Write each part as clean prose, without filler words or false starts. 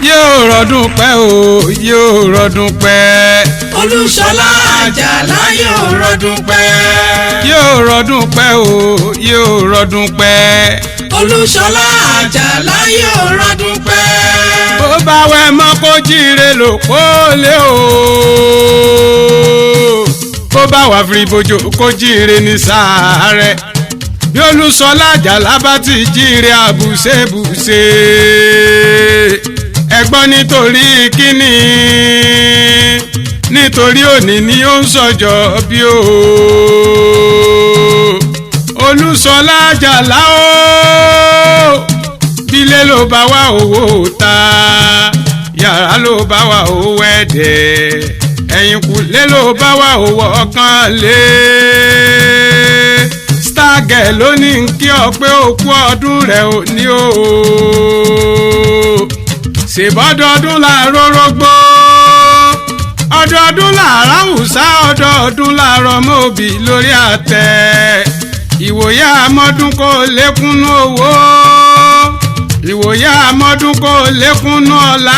yóò rọdún pẹ́ o yóò rọdún pẹ́. Olúṣọlá Àjàlá yóò rọdún pẹ́. yóò rọdún pẹ́ o yóò rọdún pẹ́. Olúṣọlá Àjàlá yóò rọdún pẹ́. bó bá wẹ̀ mọ́ kó jíire lò kó lé o. bó bá wà fìrí bójò kó jíire ní sàárẹ̀. bí Olúṣọlá Àjàlá bá ti jíire àbùṣebùṣe. ẹ̀gbọ́n nítorí kíni nítorí òní ni ó ń sọjọ́ bí o. Olúṣọlá Àjàlá o bílé ló bá wà owó ta yàrá ló bá wà owó ẹ̀dẹ̀ ẹ̀yìnkùlé ló bá wà owó ọkàn lé. Stargurl ló ní kí ọ pé òkú ọdún rẹ̀ ò ní o. ṣèbọ́dọọdún làárọ̀ rọgbó ọdọọdún làárọ̀ àwùsá ọdọọdún làárọ̀ mọ́bì lórí àtẹ. ìwòye àmọ́dún kò lékúnnú owó ìwòye àmọ́dún kò lékúnnú ọlá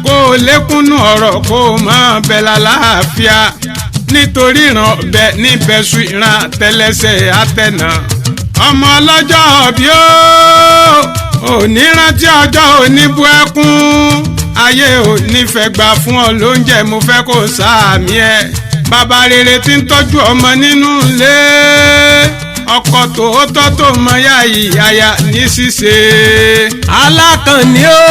kò lékúnnú ọ̀rọ̀ kò mọ́ bẹ́ẹ̀ lálàáfíà nítorí ìran ọbẹ̀ níbẹ̀sù ìran tẹ́lẹsẹ̀ àtẹ̀nà ọmọ ọlọ́jọ́ bí ó òní rántí ọjọ́ òní bú ẹkún ayé òní fẹ́ gbà fún ọ lóúnjẹ mo fẹ́ kó sàmì ẹ bàbá rere tí ń tọ́jú ọmọ nínú ilé ọkọ tòótọ́ tó mọ yá ìyáya ní ṣíṣe alákànní ó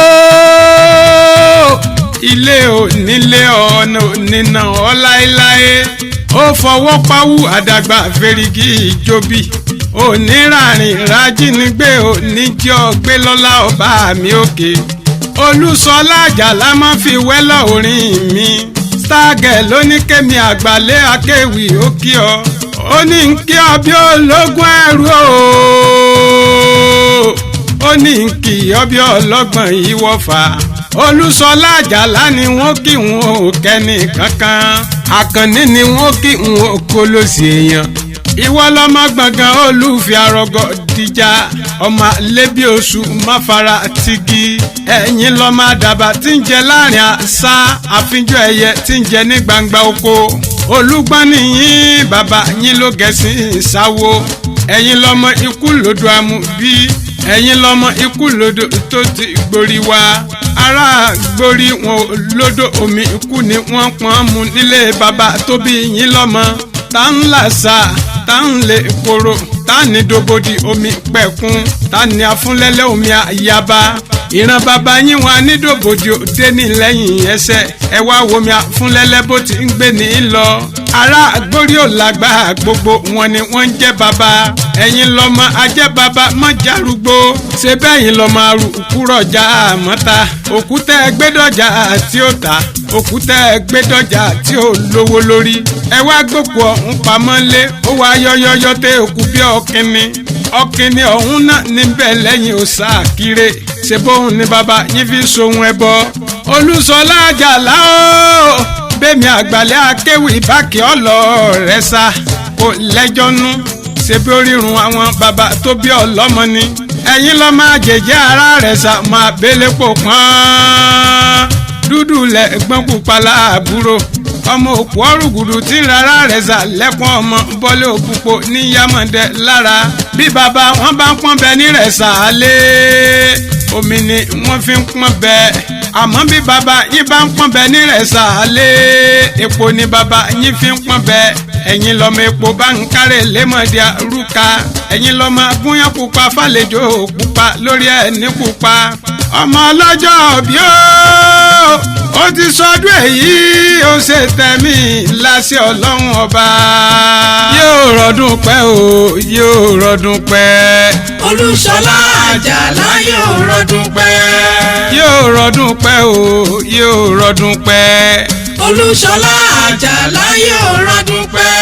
ilé onílé ọ̀nà onínà ọ láéláé ó fọwọ́ pawú àdàgbà fèrègì ìjòbí onírànrìn rájínigbé oníjọ́ gbé lọ́lá ọba mi òkè. Olúṣọlá Àjàlá máa fi wẹ́lọ̀ orin mi. Stargurl ló ní kémi àgbàlẹ̀ akéwì ó kí ọ. ó ní ń kí ọ bí ológun ẹrú o. ó ní ń kí ọ bí ọlọ́gbọ̀n ìwọ̀fà. Olúṣọlá Àjàlá ni wọ́n kí wọn ò kẹ́ni kankan. Àkànní ni wọ́n kí wọn ò kó lóṣì èèyàn. ìwọ lọmọ gbọ̀ngàn olùfẹ́ àrògọ dìjà ọmọ lẹ́bí oṣù máfara tigi ẹ̀yin lọmọ àdàbà tí ń jẹ láàrin àṣà àfijọ́ ẹyẹ tí ń jẹ ní gbangba oko olùgbọ́n nìyí bàbá yín ló gẹ̀ẹ́sìn ìsáwó ẹ̀yin lọmọ ikú lòdò àmúbí ẹ̀yin lọmọ ikú lòdò tó ti gborí wa ará gborí wọn lòdò omi ikú ni wọ́n pọ́n mu nílé bàbá tó bí yín lọ́mọ tá ń làṣà tá ń lè koro tá ní dòbòdì omi pẹ̀kun tá ní afúnlẹ́lẹ́ omi àyàbá ìran bàbá yín wà ní dòbòdì òde ní lẹ́yìn ẹsẹ̀ ẹ wá womi afúnlẹ́lẹ́ bó ti ń gbé ní lọ ará àgbórí ò lágbá gbogbo wọn ni wọ́n ń jẹ́ bàbá ẹ̀yin lọ́mọ ajẹ́ bàbá mọ́jàrúgbó ṣe bẹ́yìn lọ́mọ àrùkúrọ̀jà àmọ́ta òkúta ẹgbẹ́dọ̀jà tí ó ta òkúta ẹgbẹ́dọ̀jà tí ó lówó lórí ẹ wá gbòkú ọ̀hún pamọ́ lé ó wá yọ́yọ́yọ́ tẹ òkú bí ọ̀kìnní ọ̀hún náà níbẹ̀ lẹ́yìn òòṣà kire ṣe bóun ni bàbá yín fi sohun ẹbọ. Olúṣọlá Àjàlá o bẹ́ẹ̀mi àgbàlẹ̀ akéwì bákì ọ̀lọ́ rẹ̀ sá kò lẹ́jọ́ nú ṣe bí orírun àwọn bàbá tó bí ọlọ́mọ ni ẹ̀yin lọ́ máa jẹ̀jẹ̀ ara rẹ̀ sá máa bẹ́lẹ̀ pò pọ́n dúdú lẹ́gbọ́n pupa láàbúrò ọmọ òkú ọrùgùdù tí ń rárá rẹ̀ sà lẹ́kùn ọmọ bọ́lé òpópó ní yámọ̀dé lára bí bàbá wọn bá ń pọ́n bẹ ní rẹ̀ sà lé omi ni wọ́n fi ń pọ́n bẹ àmọ́ bí bàbá yín bá ń pọ́n bẹ ní rẹ̀ sà lé epo ni bàbá yín fi ń pọ́n bẹ ẹ̀yin lọ́mọ epo bá ń kárẹ̀ lẹ́mọ̀dé àrùkà ẹ̀yin lọ́mọ gúnyán pupa fàlejò pupa lórí ẹ̀ ní pupa ọmọ ọlọ́jọ́ bí ó ti sọdún èyí ó ṣe tẹ̀mí láṣẹ ọlọ́run ọba. yóò rọdún pẹ́ o yóò rọdún pẹ́. Olúṣọlá Àjàlá yóò rọdún pẹ́. yóò rọdún pẹ́ o yóò rọdún pẹ́. Olúṣọlá Àjàlá yóò rọdún pẹ́.